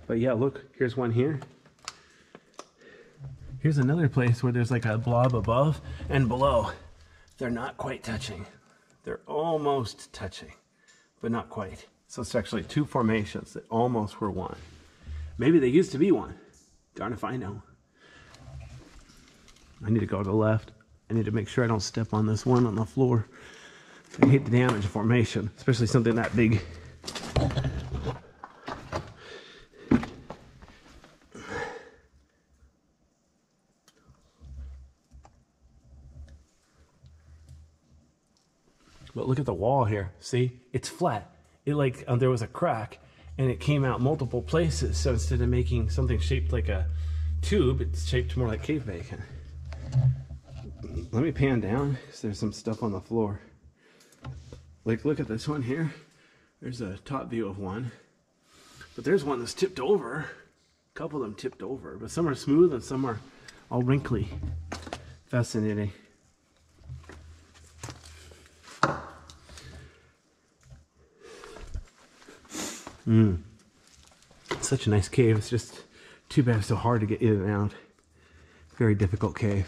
But yeah, look, here's one here. Here's another place where there's like a blob above and below. They're not quite touching. They're almost touching, but not quite. So it's actually two formations that almost were one. Maybe they used to be one. Darn if I know. I need to go to the left. I need to make sure I don't step on this one on the floor. I hate the damage of formation, especially something that big. But look at the wall here. See, it's flat. It like there was a crack, and it came out multiple places. So instead of making something shaped like a tube, it's shaped more like cave bacon. Let me pan down because there's some stuff on the floor. Like, look at this one here. There's a top view of one, but there's one that's tipped over. A couple of them tipped over, but some are smooth and some are all wrinkly. Fascinating. Such a nice cave. It's just too bad it's so hard to get in and out. Very difficult cave.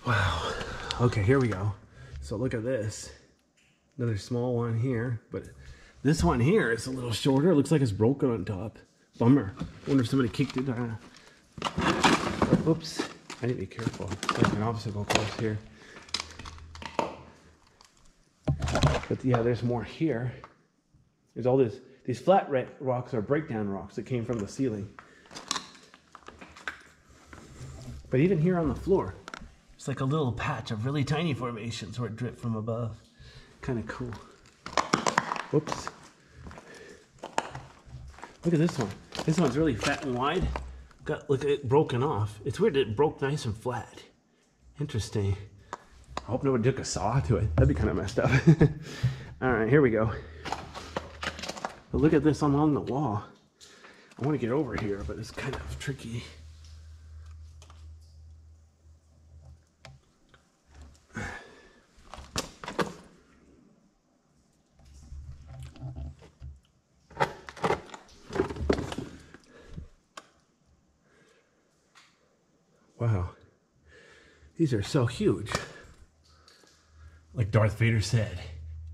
Wow. Okay, here we go. So look at this. Another small one here, but this one here is a little shorter. It looks like it's broken on top. Bummer. Wonder if somebody kicked it. Oops. I need to be careful. There's like an obstacle course here. But yeah, there's more here. There's all this. These flat rocks are breakdown rocks that came from the ceiling. But even here on the floor, it's like a little patch of really tiny formations where it dripped from above. Kind of cool. Whoops. Look at this one. This one's really fat and wide. Look at it broken off. It's weird that it broke nice and flat. Interesting. I hope nobody took a saw to it. That'd be kind of messed up. All right, here we go. But look at this along the wall. I want to get over here, but it's kind of tricky. Wow. These are so huge. Like Darth Vader said,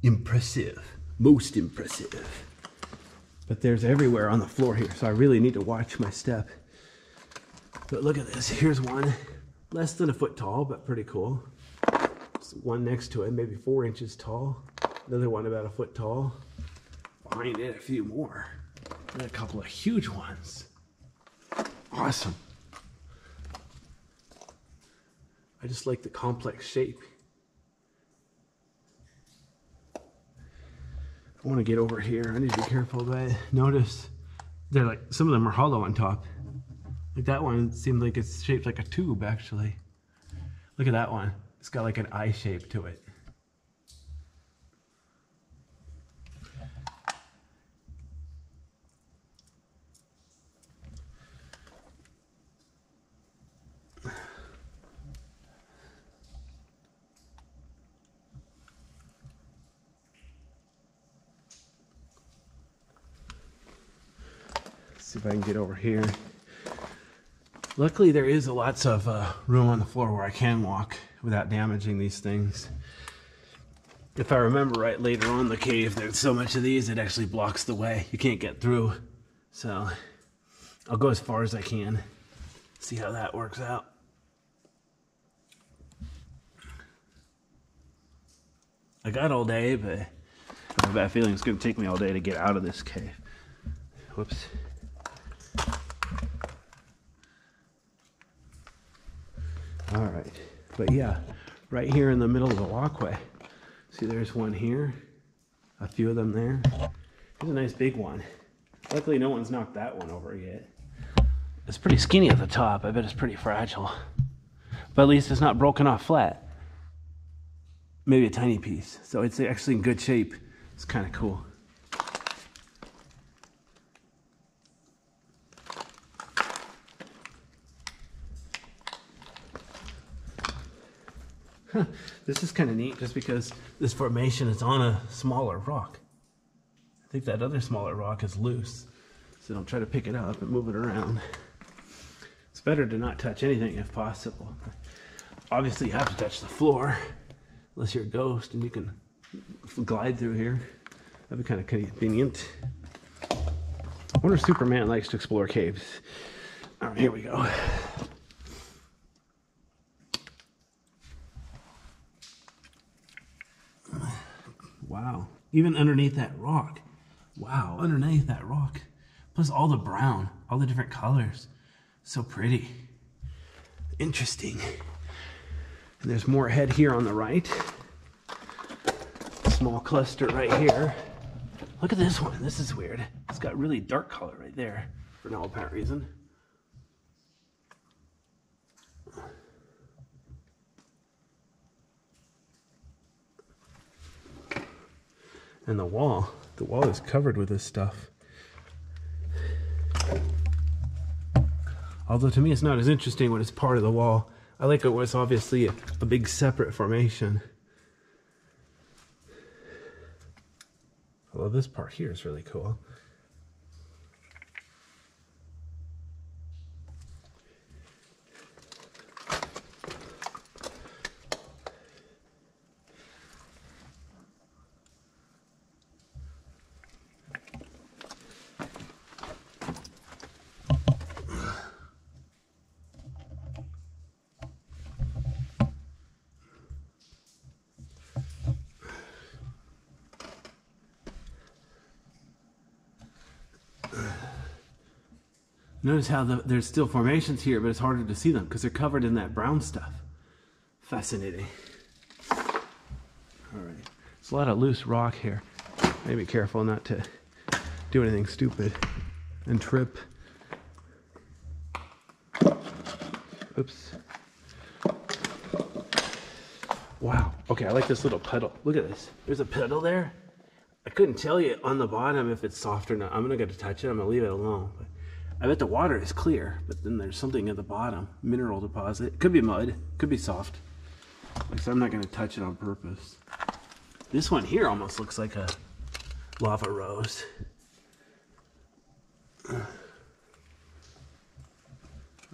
impressive, most impressive. But there's everywhere on the floor here, so I really need to watch my step. But look at this. Here's one, less than a foot tall, but pretty cool. There's one next to it, maybe 4 inches tall. Another one about a foot tall. Behind it, a few more. And a couple of huge ones. Awesome. I just like the complex shape. I want to get over here. I need to be careful, but notice they're like, some of them are hollow on top. Like that one seemed like it's shaped like a tube, actually. Look at that one. It's got like an eye shape to it. See if I can get over here. Luckily there is lots of room on the floor where I can walk without damaging these things. If I remember right, later on in the cave there's so much of these it actually blocks the way. You can't get through. So I'll go as far as I can. See how that works out. I got all day, but I have a bad feeling it's going to take me all day to get out of this cave. Whoops. All right, but yeah, right here in the middle of the walkway. See, there's one here, a few of them there. Here's a nice big one. Luckily, no one's knocked that one over yet. It's pretty skinny at the top. I bet it's pretty fragile. But at least it's not broken off flat. Maybe a tiny piece. So it's actually in good shape. It's kind of cool. This is kind of neat just because this formation is on a smaller rock. I think that other smaller rock is loose. so don't try to pick it up and move it around. It's better to not touch anything if possible. Obviously you have to touch the floor, unless you're a ghost and you can glide through here. That'd be kind of convenient. I wonder if Superman likes to explore caves. All right, here we go. Wow, even underneath that rock. Wow, underneath that rock. Plus all the brown, all the different colors. So pretty. Interesting. And there's more ahead here on the right. Small cluster right here. Look at this one. This is weird. It's got really dark color right there for no apparent reason. And the wall is covered with this stuff. Although to me it's not as interesting when it's part of the wall. I like it when it's obviously a big separate formation. Although this part here is really cool. Notice how there's still formations here, but it's harder to see them because they're covered in that brown stuff. Fascinating. All right, there's a lot of loose rock here. Maybe be careful not to do anything stupid and trip. Oops. Wow. Okay, I like this little puddle. Look at this. There's a puddle there. I couldn't tell you on the bottom if it's soft or not. I'm gonna get to touch it. I'm gonna leave it alone. But I bet the water is clear, but then there's something at the bottom. Mineral deposit. Could be mud. Could be soft. Like I said, I'm not gonna touch it on purpose. This one here almost looks like a lava rose.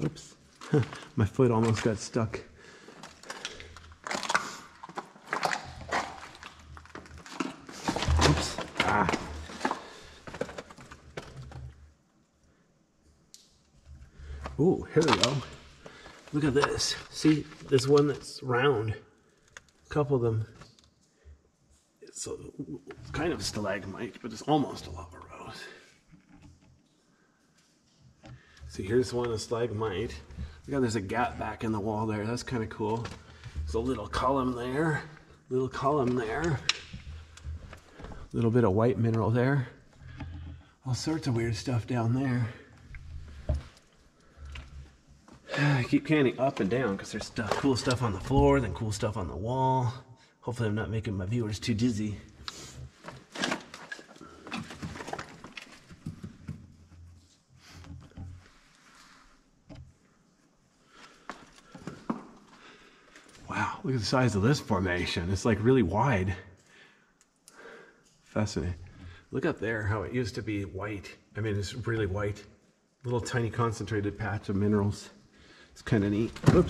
Oops. My foot almost got stuck. Oops. Ah. Ooh, here we go. Look at this. See, this one that's round. A couple of them. It's kind of a stalagmite, but it's almost a lava rose. See, here's one, a stalagmite. Look how there's a gap back in the wall there. That's kind of cool. There's a little column there. Little column there. A little bit of white mineral there. All sorts of weird stuff down there. I keep panning up and down because there's cool stuff on the floor, then cool stuff on the wall. Hopefully I'm not making my viewers too dizzy. Wow, look at the size of this formation. It's like really wide. Fascinating. Look up there how it used to be white. I mean, it's really white. Little tiny concentrated patch of minerals. It's kind of neat. Oops.